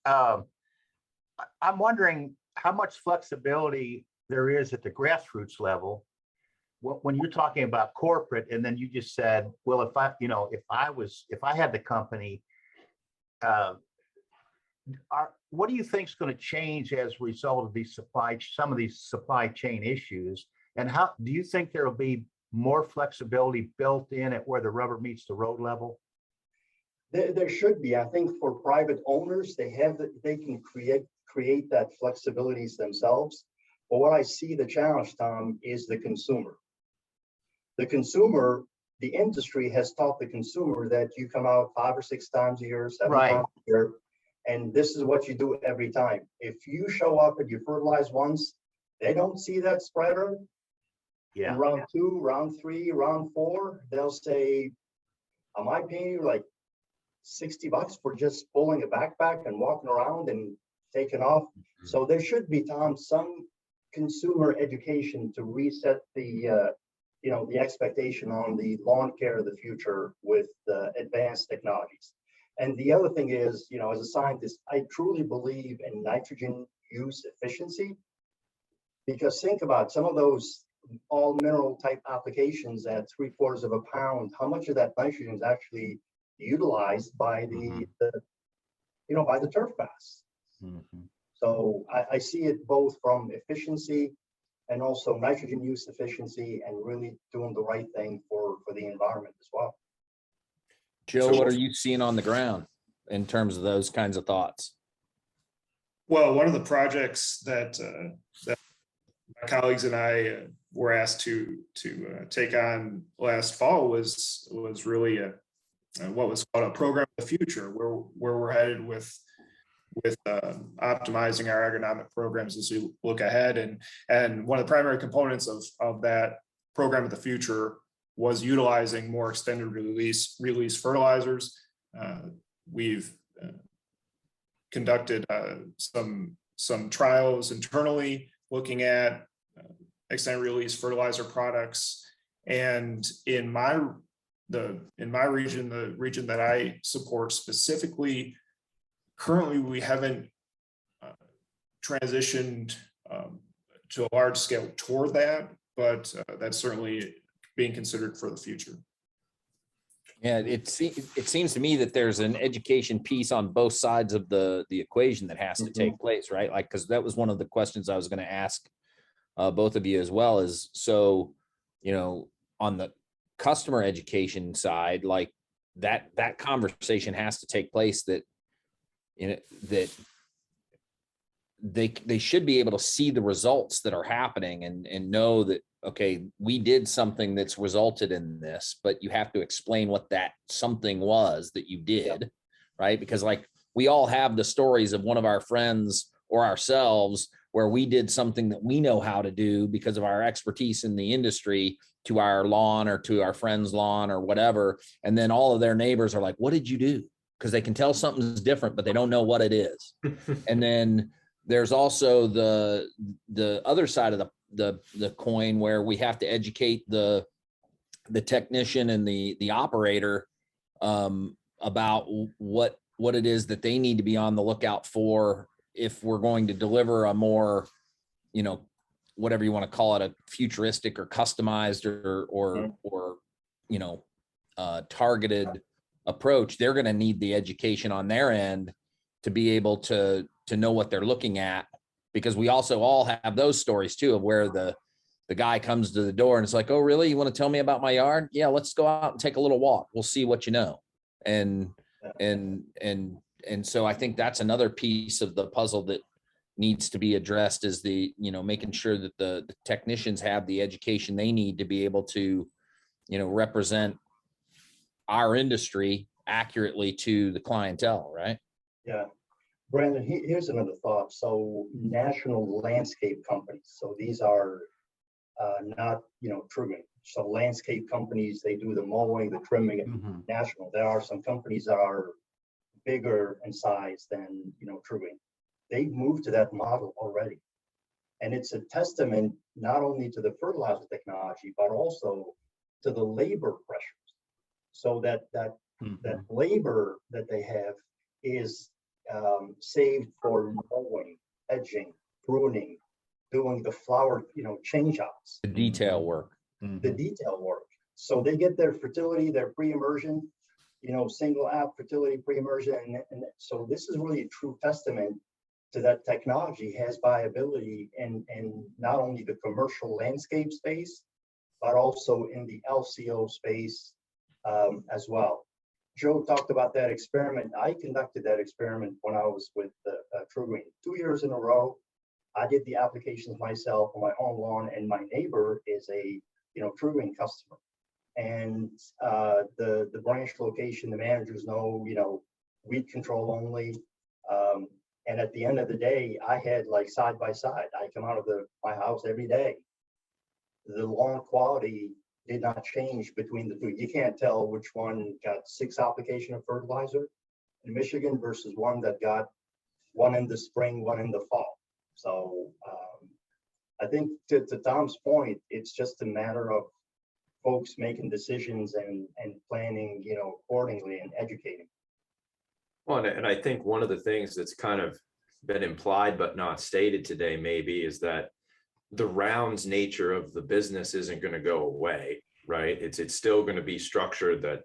I'm wondering how much flexibility there is at the grassroots level when you're talking about corporate, and then you just said, well, if I had the company, what do you think is going to change as a result of some of these supply chain issues? And how do you think there will be more flexibility built in at where the rubber meets the road level? There should be. I think for private owners, they can create that flexibilities themselves. But what I see the challenge, Tom, is the consumer. The consumer, the industry has taught the consumer that you come out 5 or 6 times a year, 7 times a year, and this is what you do every time. If you show up and you fertilize once, they don't see that spreader. Yeah. In round 2, round 3, round 4, they'll say, am I paying you like $60 for just pulling a backpack and walking around and taking off? So there should be, Tom, some consumer education to reset the the expectation on the lawn care of the future with advanced technologies. And the other thing is, as a scientist, I truly believe in nitrogen use efficiency, because think about some of those all mineral type applications at 3/4 of a pound, how much of that nitrogen is actually utilized by the turfgrass. So I see it both from efficiency and also nitrogen use efficiency, and really doing the right thing for the environment as well. Joe, what are you seeing on the ground in terms of those kinds of thoughts? Well, one of the projects that my colleagues and I were asked to take on last fall was really what was called a program of the future, where we're headed with optimizing our agronomic programs as we look ahead. And one of the primary components of that program of the future was utilizing more extended release fertilizers. We've conducted some trials internally looking at extended release fertilizer products. And in my region, the region that I support specifically, currently we haven't transitioned to a large scale toward that, but that's certainly being considered for the future. Yeah, it seems to me that there's an education piece on both sides of the equation that has to take place, right? Like, because that was one of the questions I was going to ask both of you as well, is so, on the customer education side, like that conversation has to take place, that that they should be able to see the results that are happening and know that, okay, we did something that's resulted in this, but you have to explain what that something was that you did, right? Because like we all have the stories of one of our friends or ourselves where we did something that we know how to do because of our expertise in the industry to our lawn or to our friend's lawn or whatever. And then all of their neighbors are like, what did you do? Because they can tell something's different, but they don't know what it is. And then there's also the other side of the coin where we have to educate the technician and the operator about what it is that they need to be on the lookout for if we're going to deliver a more, whatever you want to call it, a futuristic or customized or targeted approach. They're going to need the education on their end to be able to know what they're looking at, because we also all have those stories too, of where the guy comes to the door and it's like, oh, really? You want to tell me about my yard? Yeah, let's go out and take a little walk. We'll see what you know. And so I think that's another piece of the puzzle that needs to be addressed, is making sure that the technicians have the education they need to be able to, represent our industry accurately to the clientele, right? Yeah. Brandon, here's another thought. So national landscape companies. So these are not, TruGreen. So landscape companies, they do the mowing, the trimming, and national. There are some companies that are bigger in size than, TruGreen. They've moved to that model already. And it's a testament not only to the fertilizer technology, but also to the labor pressures. So that labor that they have is saved for mowing, edging, pruning, doing the flower, change outs. The detail work. The detail work. So they get their fertility, their pre-immersion, single app fertility pre-immersion. And so this is really a true testament to that technology has viability in not only the commercial landscape space, but also in the LCO space as well. Joe talked about that experiment. I conducted that experiment when I was with TruGreen 2 years in a row. I did the applications myself on my own lawn, and my neighbor is a TruGreen customer. And the branch location, the managers know, weed control only. And at the end of the day, I had like side by side. I come out of my house every day. The lawn quality did not change between the two. You can't tell which one got 6 application of fertilizer in Michigan versus one that got 1 in the spring, 1 in the fall. So I think to Tom's point, it's just a matter of folks making decisions and planning, accordingly and educating. Well, and I think one of the things that's kind of been implied but not stated today maybe is that the rounds nature of the business isn't going to go away, right? It's still going to be structured that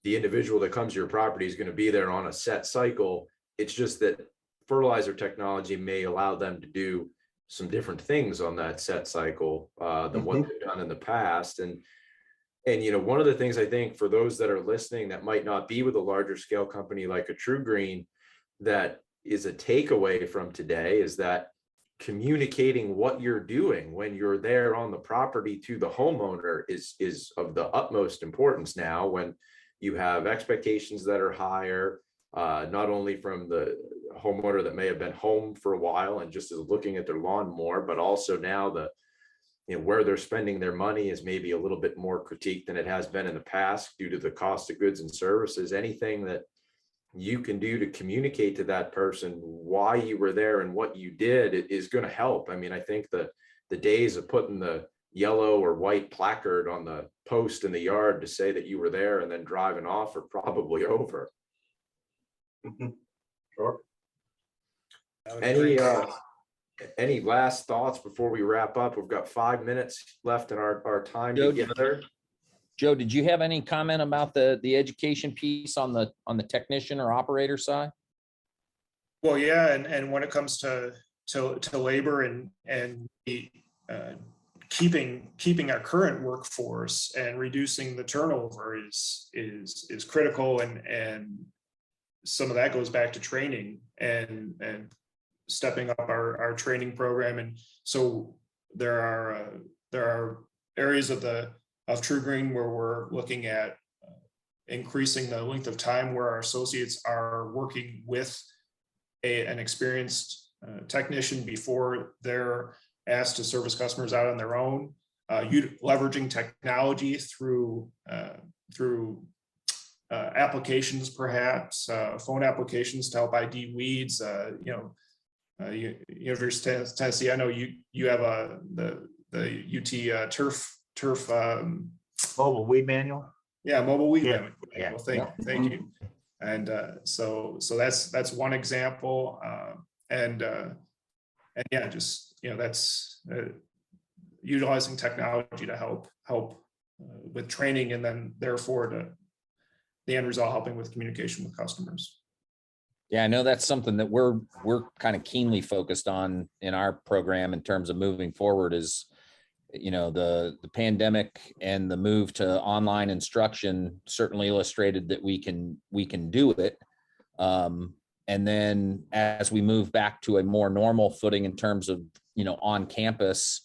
the individual that comes to your property is going to be there on a set cycle. It's just that fertilizer technology may allow them to do some different things on that set cycle than what they've done in the past. And one of the things I think for those that are listening that might not be with a larger scale company like a TruGreen, that is a takeaway from today, is that communicating what you're doing when you're there on the property to the homeowner is of the utmost importance now, when you have expectations that are higher, not only from the homeowner that may have been home for a while and just is looking at their lawn more, but also now where they're spending their money is maybe a little bit more critiqued than it has been in the past due to the cost of goods and services. Anything that you can do to communicate to that person why you were there and what you did is going to help. I mean, I think the days of putting the yellow or white placard on the post in the yard to say that you were there and then driving off are probably over. Sure. Any last thoughts before we wrap up? We've got 5 minutes left in our time together. Joe, did you have any comment about the education piece on the technician or operator side? Well, yeah, and when it comes to labor and keeping our current workforce and reducing the turnover is critical, and some of that goes back to training and stepping up our training program. And so there are areas of TruGreen where we're looking at increasing the length of time where our associates are working with an experienced technician before they're asked to service customers out on their own, leveraging technology through applications, perhaps phone applications to help ID weeds. University of Tennessee, I know you have the UT turf Mobile weed manual. yeah, mobile weed Yeah. manual. Yeah. Thank you. And so that's one example. And yeah, just that's utilizing technology to help with training, and then therefore to the end result helping with communication with customers. Yeah, I know that's something that we're kind of keenly focused on in our program in terms of moving forward. Is the pandemic and the move to online instruction certainly illustrated that we can do it. And then as we move back to a more normal footing in terms of, on campus,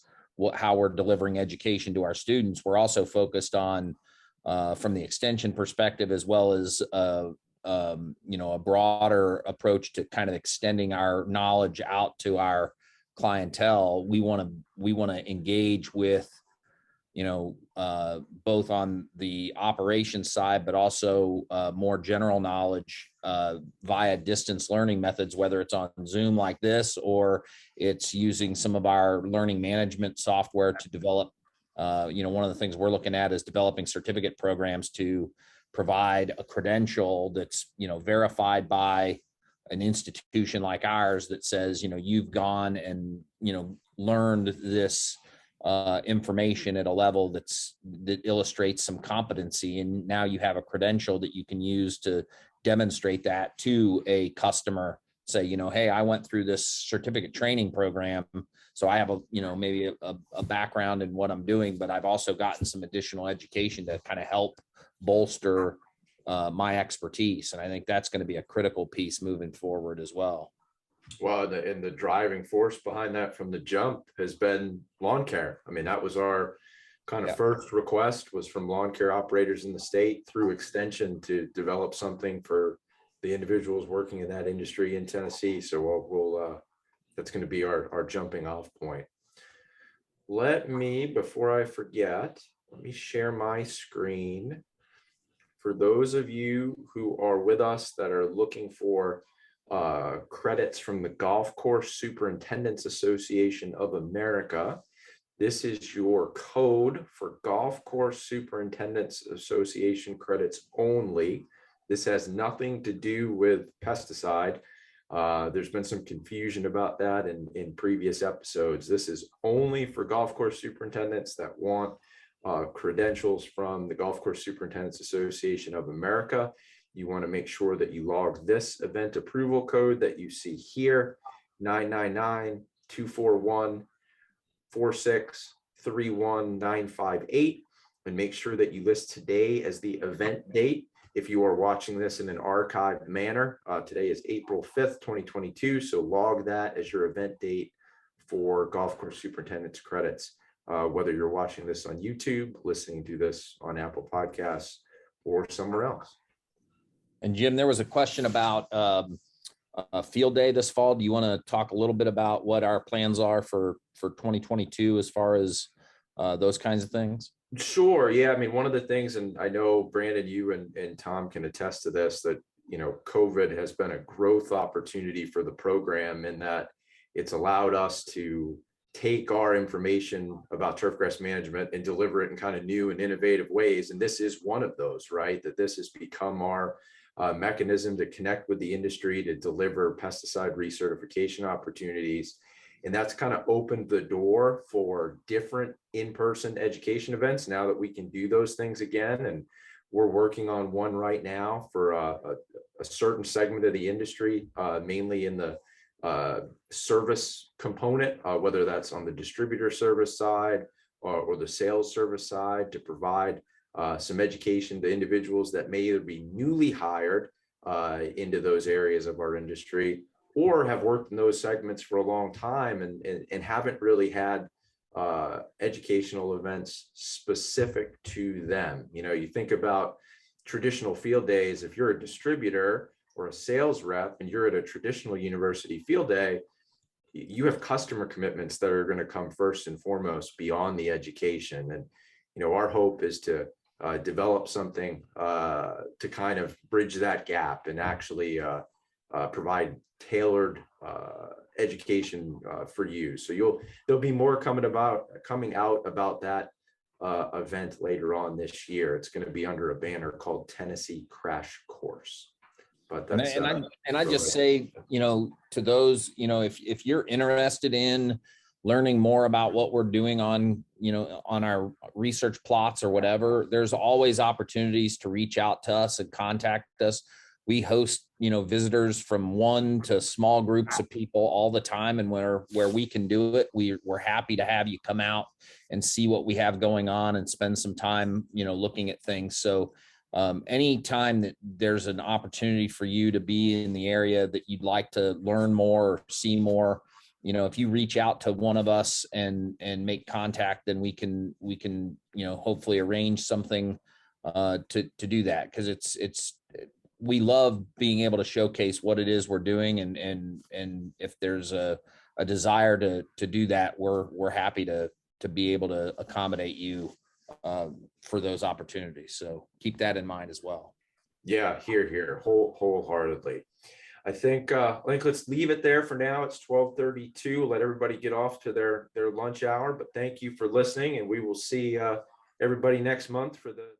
how we're delivering education to our students, we're also focused on, from the extension perspective, as well as, a broader approach to kind of extending our knowledge out to our clientele. We want to engage with, both on the operations side, but also more general knowledge via distance learning methods, whether it's on Zoom like this, or it's using some of our learning management software to develop. One of the things we're looking at is developing certificate programs to provide a credential that's, verified by an institution like ours that says, you've gone and, learned this information at a level that illustrates some competency, and now you have a credential that you can use to demonstrate that to a customer. Say, hey, I went through this certificate training program, so I have maybe a background in what I'm doing, but I've also gotten some additional education to kind of help bolster my expertise. And I think that's going to be a critical piece moving forward as well. Well, and the driving force behind that from the jump has been lawn care. I mean, that was our kind of first request, was from lawn care operators in the state through extension to develop something for the individuals working in that industry in Tennessee. So we'll that's going to be our jumping off point. Let me, before I forget, let me share my screen. For those of you who are with us that are looking for credits from the Golf Course Superintendents Association of America, this is your code for Golf Course Superintendents Association credits only. This has nothing to do with pesticide. There's been some confusion about that in previous episodes. This is only for golf course superintendents that want credentials from the Golf Course Superintendents Association of America. You want to make sure that you log this event approval code that you see here, 999-241-46-31958, and make sure that you list today as the event date. If you are watching this in an archived manner, today is April 5th, 2022. So log that as your event date for Golf Course Superintendent's credits, whether you're watching this on YouTube, listening to this on Apple Podcasts, or somewhere else. And Jim, there was a question about a field day this fall. Do you want to talk a little bit about what our plans are for 2022 as far as those kinds of things? Sure. Yeah. I mean, one of the things, and I know Brandon, you and Tom can attest to this, that, COVID has been a growth opportunity for the program, in that it's allowed us to take our information about turfgrass management and deliver it in kind of new and innovative ways. And this is one of those, right? That this has become our mechanism to connect with the industry, to deliver pesticide recertification opportunities. And that's kind of opened the door for different in-person education events now that we can do those things again. And we're working on one right now for a certain segment of the industry, mainly in the service component, whether that's on the distributor service side or the sales service side, to provide some education to individuals that may either be newly hired into those areas of our industry, or have worked in those segments for a long time and haven't really had educational events specific to them. You know, you think about traditional field days. If you're a distributor or a sales rep and you're at a traditional university field day, you have customer commitments that are going to come first and foremost beyond the education. And, you know, our hope is to develop something to kind of bridge that gap and actually provide tailored education for you. So there'll be more coming out about that event later on this year. It's going to be under a banner called Tennessee Crash Course. But that's I just say, you know, to those, you know, if you're interested in learning more about what we're doing on, you know, on our research plots or whatever, there's always opportunities to reach out to us and contact us. We host, you know, visitors from one to small groups of people all the time. And where we can do it, we're happy to have you come out and see what we have going on and spend some time, you know, looking at things. So anytime that there's an opportunity for you to be in the area that you'd like to learn more or see more, you know, if you reach out to one of us and make contact, then we can, you know, hopefully arrange something to do that. Cause we love being able to showcase what it is we're doing. And if there's a desire to do that, we're happy to be able to accommodate you for those opportunities. So keep that in mind as well. Yeah, here, wholeheartedly. I think let's leave it there for now. It's 12:32. Let everybody get off to their lunch hour. But thank you for listening, and we will see everybody next month for the